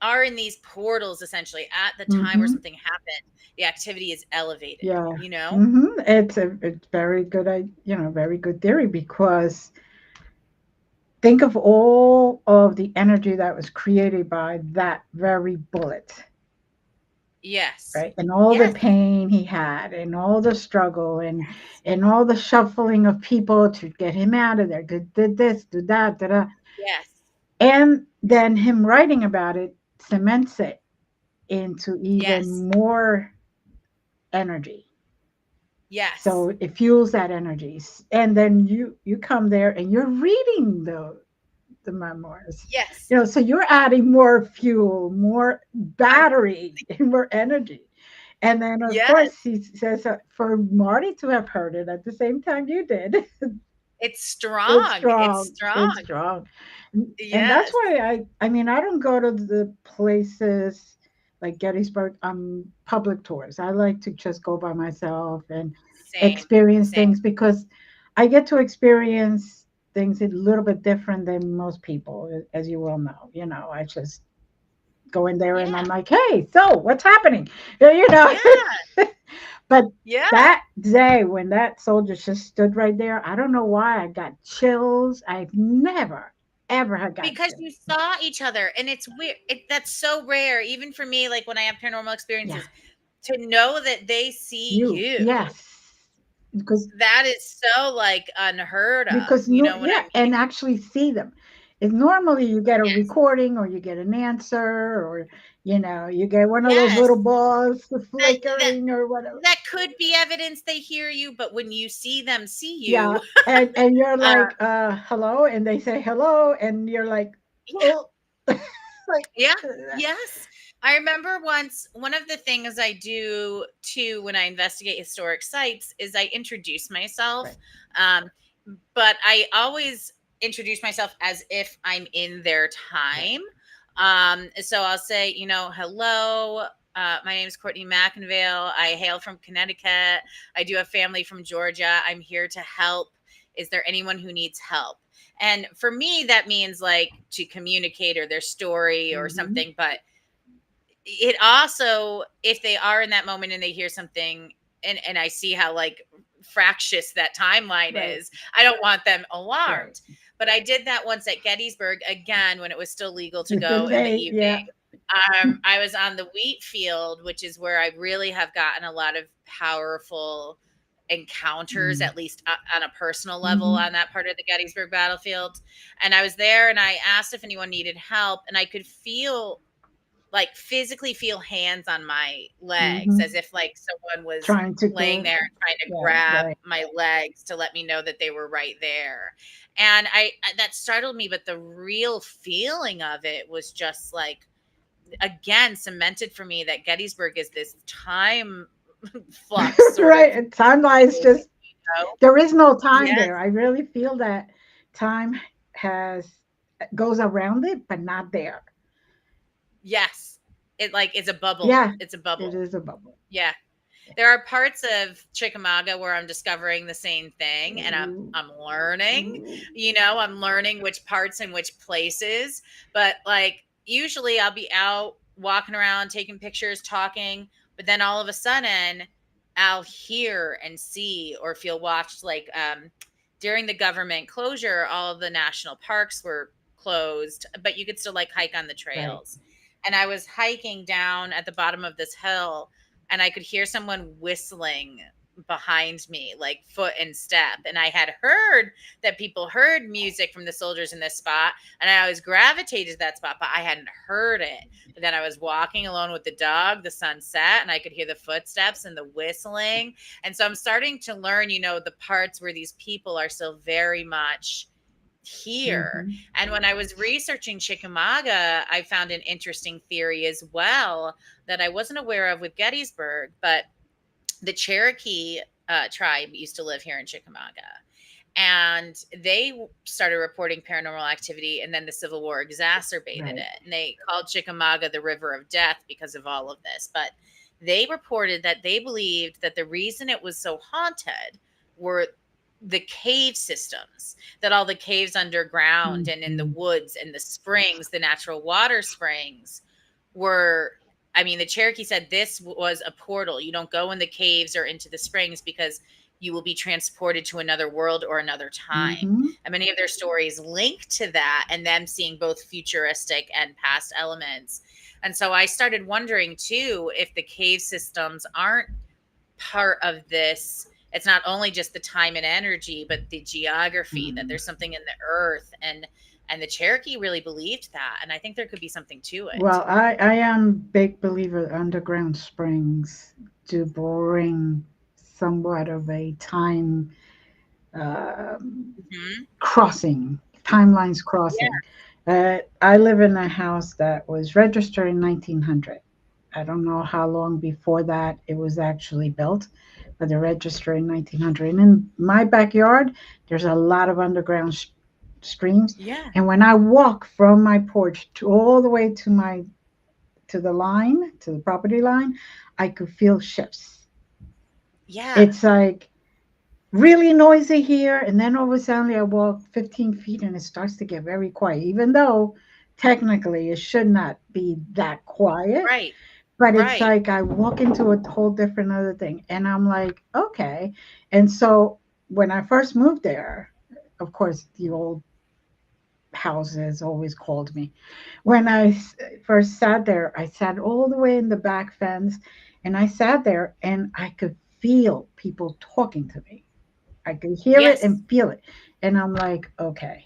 are in these portals essentially at the time where Mm-hmm. something happened, the activity is elevated, Yeah. you know? Mm-hmm. It's very good, very good theory because think of all of the energy that was created by that very bullet, Yes. right? And all the Yes. pain he had, and all the struggle, Yes. and all the shuffling of people to get him out of there. Did this, do that, da da. Yes. And then him writing about it cements it into Yes. even more energy. Yes. So it fuels that energy. And then you come there and you're reading the memoirs. Yes. So you're adding more fuel, more I'm battery, and more energy. And then of yes. course he says for Marty to have heard it at the same time you did, It's it's strong. It's strong. It's strong. strong. And that's Yes. why I mean I don't go to the places like Gettysburg on public tours. I like to just go by myself and Same. experience Same. things because I get to experience things a little bit different than most people, as you well know. I just go in there and I'm Yeah. like, hey, so what's happening? You know, Yeah. But Yeah. that day when that soldier just stood right there, I don't know why I got chills. I've never, ever had got Because chills. you saw each other and it's weird. That's so rare, even for me, like when I have paranormal Yeah, experiences, to know that they see you, you. yes, because That is so like unheard of. because You no, know what I yeah, mean? and actually see them. Is normally you get a Yes. recording or you get an answer or you get one of those Yes. little balls That that flickering or whatever. that could be evidence they hear you, but when you see them see Yeah, you, and you're uh, like, hello, and they say hello, and you're like, yeah, oh, like, yeah, uh, yes. I remember once one of the things I do too when I investigate historic sites is I introduce myself. right. Um, but I always introduce myself as if I'm in their Right. time. So I'll say, hello. My name is Courtney McInvale. I hail from Connecticut. I do have family from Georgia. I'm here to help. Is there anyone who needs help? And for me, that means like to communicate or their story or Mhm. something. But it also, if they are in that moment and they hear something, and I see how like fractious that timeline Right. is, I don't want them Right. alarmed. But I did that once at Gettysburg again when it was still legal to It's the go in the day, evening. yeah. I was on the wheat field, which is where I really have gotten a lot of powerful encounters, Mm. at least on a personal level, Mhm. on that part of the Gettysburg battlefield. And I was there and I asked if anyone needed help, and I could feel like physically feel hands on my legs Mhm. as if like someone was Trying to laying go. there and trying to Yeah. grab Right. my legs to let me know that they were right there. And that startled me, but the real feeling of it was just like again cemented for me that Gettysburg is this time flux sort of Right. And timeline is thing, just you know? there is no time Yes, there. I really feel that time has goes around it, but not there. yes. It like it's a bubble. Yeah. It's a bubble. It is a bubble. Yeah. There are parts of Chickamauga where I'm discovering the same thing and I'm Ooh. I'm learning, Ooh. I'm learning which parts and which places, but like usually I'll be out walking around taking pictures, talking, but then all of a sudden I'll hear and see or feel watched like during the government closure all of the national parks were closed, but you could still like hike on the Right. trails. And I was hiking down at the bottom of this hill and I could hear someone whistling behind me, like foot and step. And I had heard that people heard music from the soldiers in this spot, and I always gravitated to that spot, but I hadn't heard it. But then I was walking alone with the dog, the sun set, and I could hear the footsteps and the whistling. And so I'm starting to learn, the parts where these people are still very much here. Mhm. And when I was researching Chickamauga, I found an interesting theory as well that I wasn't aware of with Gettysburg, but the Cherokee tribe used to live here in Chickamauga. and they started reporting paranormal activity, and then the Civil War exacerbated Right. it, and they called Chickamauga the River of Death because of all of this. But they reported that they believed that the reason it was so haunted were the cave systems, that all the caves underground and in the Mhm. woods and the springs, the natural water springs, were, I mean, the Cherokee said this was a portal. You don't go in the caves or into the springs because you will be transported to another world or another time. Mhm. And many of their stories link to that and them seeing both futuristic and past elements. And so I started wondering too if the cave systems aren't part of this. It's not only just the time and energy, but the geography, that Mm. there's something in the earth, and the Cherokee really believed that. And I think there could be something to it. Well, I am big believer underground springs do bring somewhat of a time um Hmm. crossing, timelines Yeah. crossing. I live in a house that was registered in 1900. I don't know how long before that it was actually built, but the register in 1900. And in my backyard, there's a lot of underground streams. Yeah. And when I walk from my porch to all the way to the line, to the property line, I could feel shifts. Yeah. It's like really noisy here, and then all of a sudden I walk 15 feet and it starts to get very quiet, even though technically it should not be that quiet. Right. But it's Right. like I walk into a whole different other thing, and I'm like, okay. And so when I first moved there, of course, the old houses always called me. When first sat there, I sat all the way in the back fence, and I sat there and I could feel people talking to me. I could hear it Yes. and feel it. And I'm like, okay,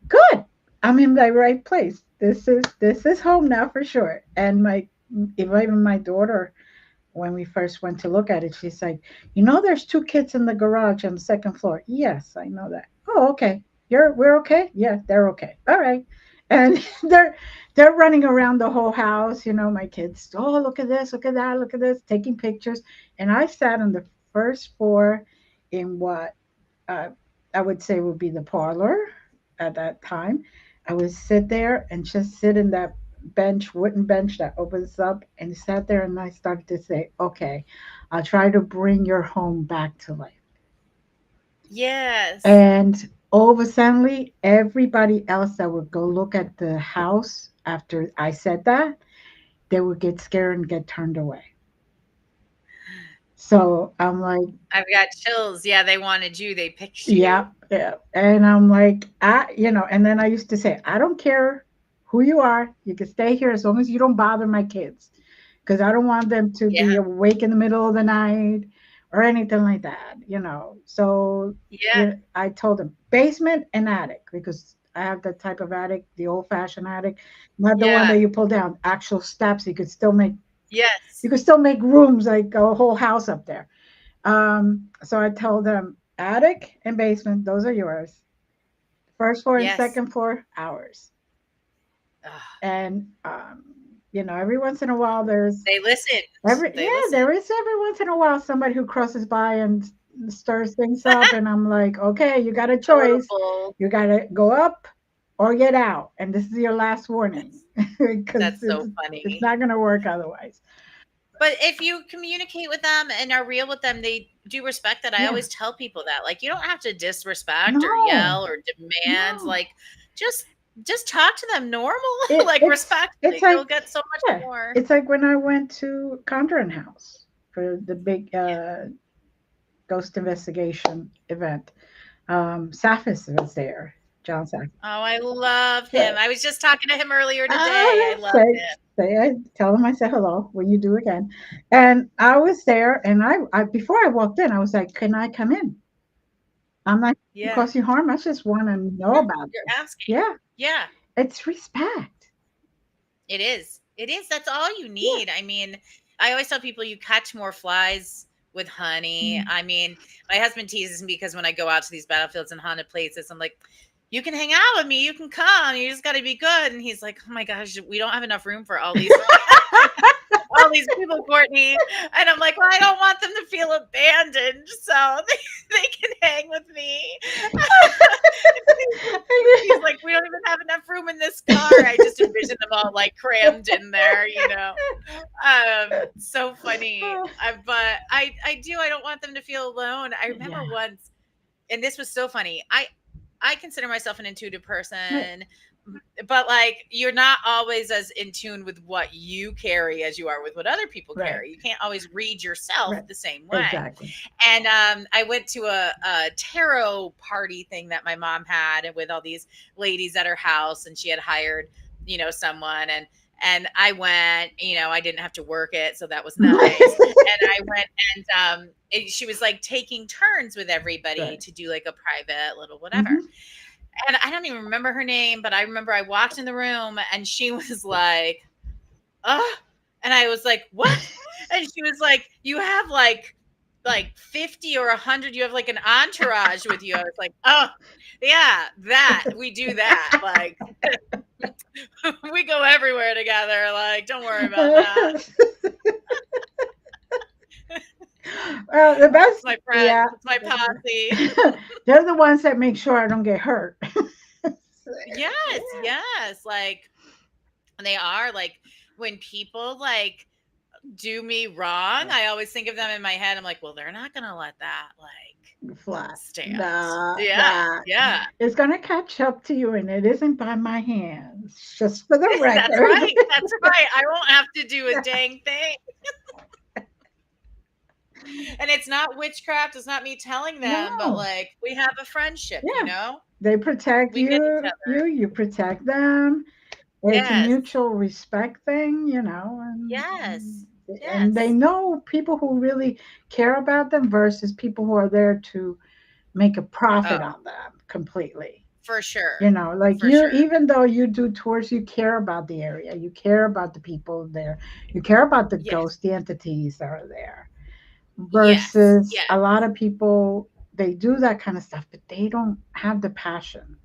good. I'm in the right place. This is home now for sure. And even my daughter, when we first went to look at it, she's like, there's two kids in the garage on the second floor. Yes, I know that. Oh, okay. We're okay? Yeah, they're okay. All right. And they're running around the whole house, my kids. Oh, look at this, look at that, look at this, taking pictures. And I sat on the first floor in what uh, I would say would be the parlor at that time. I would sit there and just sit in that wooden bench that opens up, and sat there and I started to say, okay, I'll try to bring your home back to life. Yes. And all of a sudden, everybody else that would go look at the house after I said that, they would get scared and get turned away. So I'm like, I've got chills. Yeah, they wanted you. They picked yeah, you. yeah. And I'm like, and then I used to say, I don't care who you are. You can stay here as long as you don't bother my kids. Because I don't want them to Yeah. be awake in the middle of the night or anything like that. So Yeah. I told them basement and attic, because I have that type of attic, the old fashioned attic, not the one Yeah. that you pull down, actual steps. You Yes. could still make rooms like a whole house up there. So I told them attic and basement, those are yours. First floor and Yes. second floor, ours. Ugh. And every once in a while They listened. They there listened. is every once in a while somebody who crosses by and stirs things up, and I'm like, okay, you got a choice. Adorable. You got to go up or get out, and this is your last warning, That's because that's so it's funny. not going to work otherwise. But if you communicate with them and are real with them, they do respect that. I Yeah. always tell people that. Like, you don't have to disrespect or No. yell or demand. No. Like, just just talk to them normal, It like it's respectfully. like, You'll get so much yeah, more. it's like when I went to Conjuring House for the big Yeah. ghost investigation event. Saphis was there, John Saphis. Oh, I love So, him. I was just talking to him earlier today. I ah, love say, him. tell him I said hello when you do again. And I was there, and I before I walked in, I was like, "Can I come in? I'm not going to Yeah. cause you harm. I just want to know about You're this." asking. Yeah, Yeah. it's respect. It is. It is. That's all you Yeah. need. I mean, I always tell people you catch more flies with honey. Mm. I mean, my husband teases me because when I go out to these battlefields and haunted places, I'm like, you can hang out with me. You can come. You just got to be good. And he's like, oh my gosh, we don't have enough room for all these all these people, Courtney. And I'm like, well, I don't want them to feel abandoned. So they can hang with me. He's like, we don't even have enough room in this car. I just envision them all like crammed in there, you know. So funny. But I do. I don't want them to feel alone. I remember Yeah. once, and this was so funny. I consider myself an intuitive Right. person, but like you're not always as in tune with what you carry as you are with what other people Right. carry. You can't always read yourself Right. the same way. Exactly. And I went to a tarot party thing that my mom had with all these ladies at her house, and she had hired, you know, someone, and I went, you know, I didn't have to work it, so that was nice. And I went, and she was like taking turns with everybody Right. to do like a private little whatever. Hmm. And I don't even remember her name, but I remember I walked in the room and she was like, "Oh," and I was like, "What?" And she was like, "You have like 50 or 100, you have like an entourage with you." I was like, "Oh, yeah, that. We do that. Like we go everywhere together. Like don't worry about that. Well, the It's best, my friends. yeah. It's my posse." They're the ones that make sure I don't get hurt. Yes, yes. Like they are like when people like do me wrong, I always think of them in my head. I'm like, well, they're not gonna let that like Flat. stand. Nah, Yeah, nah. yeah. It's gonna catch up to you, and it isn't by my hands. Just for the That's record. right. That's right. I won't have to do a dang thing. And it's not witchcraft, it's not me telling them, but No. like we have a friendship, you Yeah. know? They protect We get each you. other. You protect them. It's a Yes. mutual respect thing, Yes. and they Yes. know people who really care about them versus people who are there to make a profit Oh, on them completely. for sure. Like For you, sure. even though you do tours, you care about the area, you care about the people there, you care about the Yes. ghosts, the entities that are there. Yes. Versus Yes. a lot of people, they do that kind of stuff, but they don't have the passion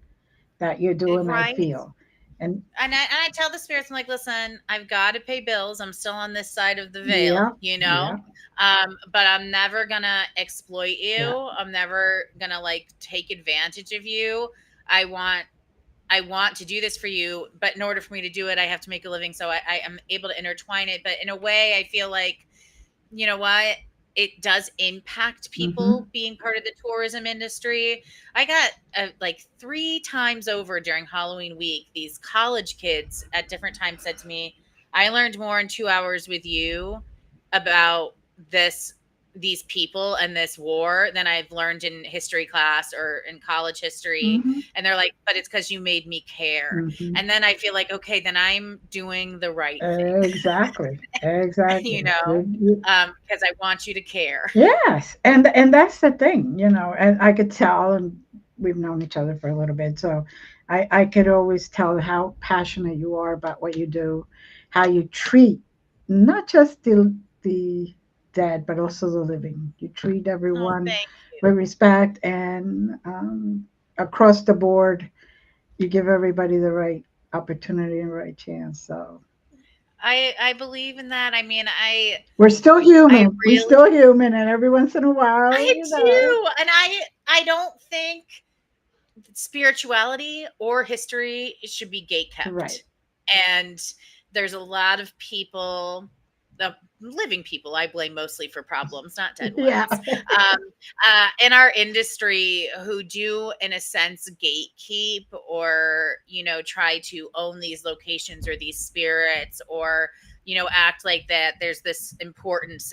that you're doing, I Right. feel. And And I tell the spirits, I'm like, listen, I've got to pay bills. I'm still on this side of the yeah, veil, you know? yeah, But I'm never gonna exploit yeah. you. I'm never gonna like take advantage of you. I want I want to do this for you, but in order for me to do it, I have to make a living. So I am able to intertwine it. But in a way, I feel like, you know what? It does impact Hmm. people being part of the tourism industry. I got like 3 times over during Halloween week, these college kids at different times said to me, I learned more in 2 hours with you about this these people and this war than I've learned in history class or in college history. Hmm. And they're like, but it's because you made me care. Hmm. And then I feel like, okay, then I'm doing the right thing, Exactly, exactly. you know, because I want you to care. Yes, and that's the thing, and I could tell, and we've known each other for a little bit, so I could always tell how passionate you are about what you do, how you treat not just the dead, but also the living. You treat Oh, everyone thank you. with respect, and across the board, you give everybody the right opportunity and right chance. So I believe in that. I mean, we're still I human. We're really still human, and every once in a while, I do. And I don't think spirituality or history should be gate right. kept. And there's a lot of people, living people, I blame mostly for problems, not dead Yeah. ones, um, in our industry who do, in a sense, gatekeep or, you know, try to own these locations or these spirits or, you know, act like that there's this importance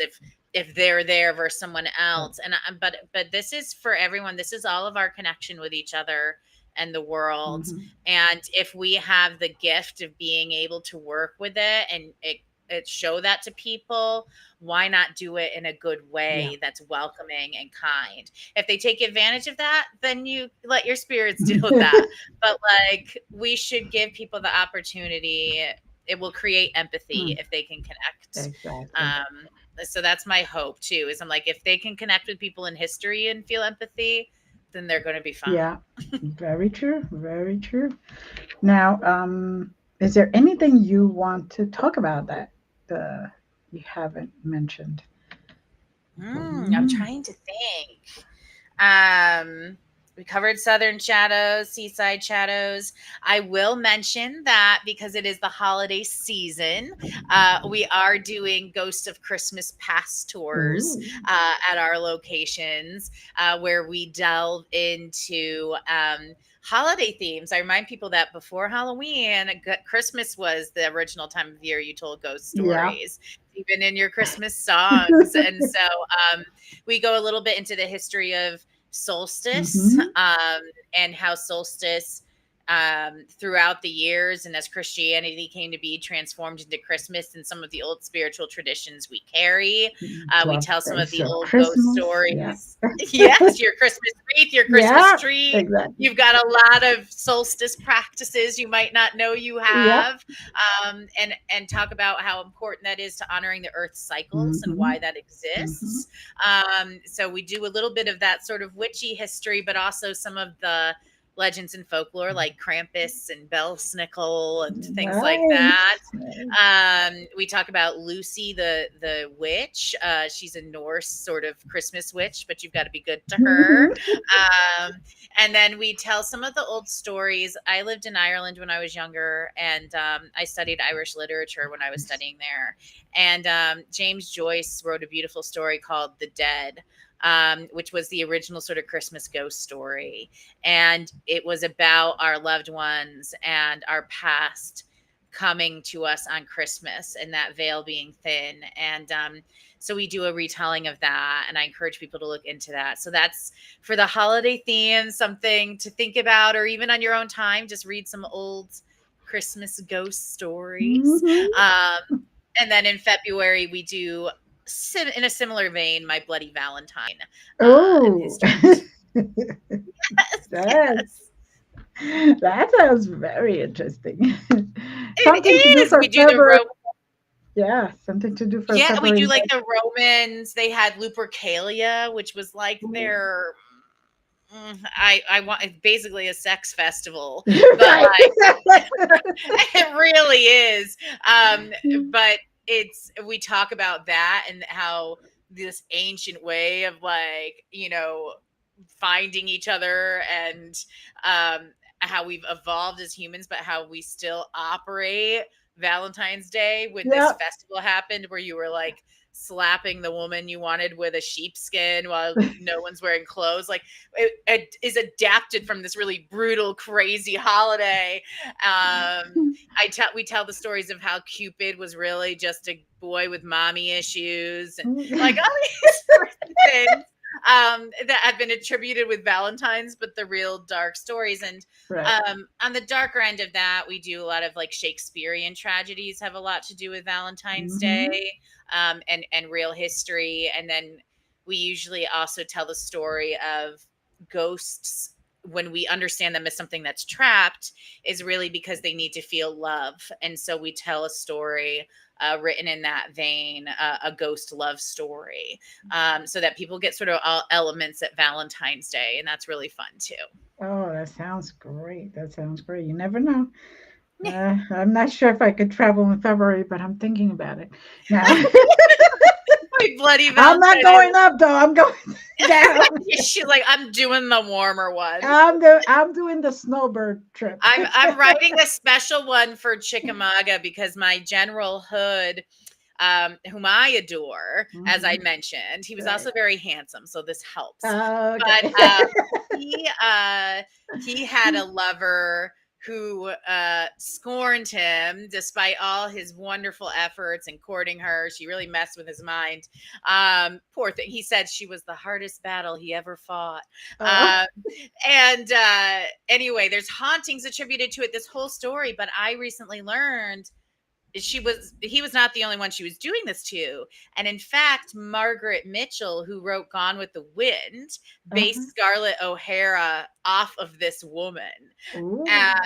if they're there versus someone Right. else. And but this is for everyone. This is all of our connection with each other and the world. Mhm. And if we have the gift of being able to work with it and it show that to people, why not do it in a good Yeah. way that's welcoming and kind? If they take advantage of that, then you let your spirits deal with that. But like we should give people the opportunity. It will create empathy Mm, if they can connect. exactly. um, so that's my hope too, is I'm like, if they can connect with people in history and feel empathy, then they're going to be fine. Yeah. Very true. Very true. Now, is there anything you want to talk about that uh, you haven't mentioned? I'm Mm. trying to think. Um, we covered Southern Shadows, Seaside Shadows. I will mention that because it is the holiday season, we are doing Ghost of Christmas Past tours Ooh. at our locations where we delve into holiday themes. I remind people that before Halloween, Christmas was the original time of year you told ghost Yeah. stories, even in your Christmas songs. And so we go a little bit into the history of solstice Hmm. and how solstice throughout the years and as Christianity came to be transformed into Christmas and some of the old spiritual traditions we carry. We 12 tell some of days the of old ghost Christmas. Yeah. stories. Yes, your Christmas wreath, your Christmas Yeah, tree. exactly. You've got a lot of solstice practices you might not know you Yep. have, and talk about how important that is to honoring the Earth's cycles and Hmm. why that Hmm. exists. So we do a little bit of that sort of witchy history, but also some of the legends and folklore like Krampus and Belsnickel and things like that. Nice. Nice. We talk about Lucy, the witch. She's a Norse sort of Christmas witch, but you've got to be good to her. Um, and then we tell some of the old stories. I lived in Ireland when I was younger, and I studied Irish literature when I was studying there. And James Joyce wrote a beautiful story called The Dead. Which was the original sort of Christmas ghost story. And it was about our loved ones and our past coming to us on Christmas and that veil being thin. And so we do a retelling of that. And I encourage people to look into that. So that's for the holiday theme, something to think about, or even on your own time, just read some old Christmas ghost stories. Hmm. And then in February, we do in a similar vein, My Bloody Valentine, and his Oh, dreams. Yes, that's yes. that sounds very interesting. It Something to do is. for We do the February. Yeah, something to do for yeah, we February. do like the Romans. They had Lupercalia, which was like their I want it's basically a sex festival, but Right. like it really is. But it's we talk about that and how this ancient way of like, finding each other and how we've evolved as humans, but how we still operate Valentine's Day when this Yep. festival happened where you were like slapping the woman you wanted with a sheepskin while no one's wearing clothes. Like it is adapted from this really brutal, crazy holiday. We tell the stories of how Cupid was really just a boy with mommy issues and like all these different things that have been attributed with Valentine's, but the real dark stories. And Right. on the darker end of that, we do a lot of like Shakespearean tragedies have a lot to do with Valentine's Hmm. Day, and real history. And then we usually also tell the story of ghosts when we understand them as something that's trapped is really because they need to feel love. And so we tell a story written in that vein, a ghost love story, so that people get sort of all elements at Valentine's Day. And that's really fun too. Oh, that sounds great. That sounds great. You never know. I'm not sure if I could travel in February, but I'm thinking about it. Now, My bloody I'm not Valentine. going up though. I'm going down. She's like, I'm doing the warmer one. I'm doing the snowbird trip. I'm writing a special one for Chickamauga because my General Hood, whom I adore, as I Hmm. mentioned, he was Right. also very handsome, so this helps. But Okay. he he had a lover who scorned him despite all his wonderful efforts in courting her. She really messed with his mind. Poor thing. He said she was the hardest battle he ever fought. Oh. Um, and anyway, there's hauntings attributed to it, this whole story. But I recently learned he was not the only one she was doing this to. And in fact, Margaret Mitchell, who wrote Gone with the Wind, Uh-huh. based Scarlett O'Hara off of this woman. Ooh. And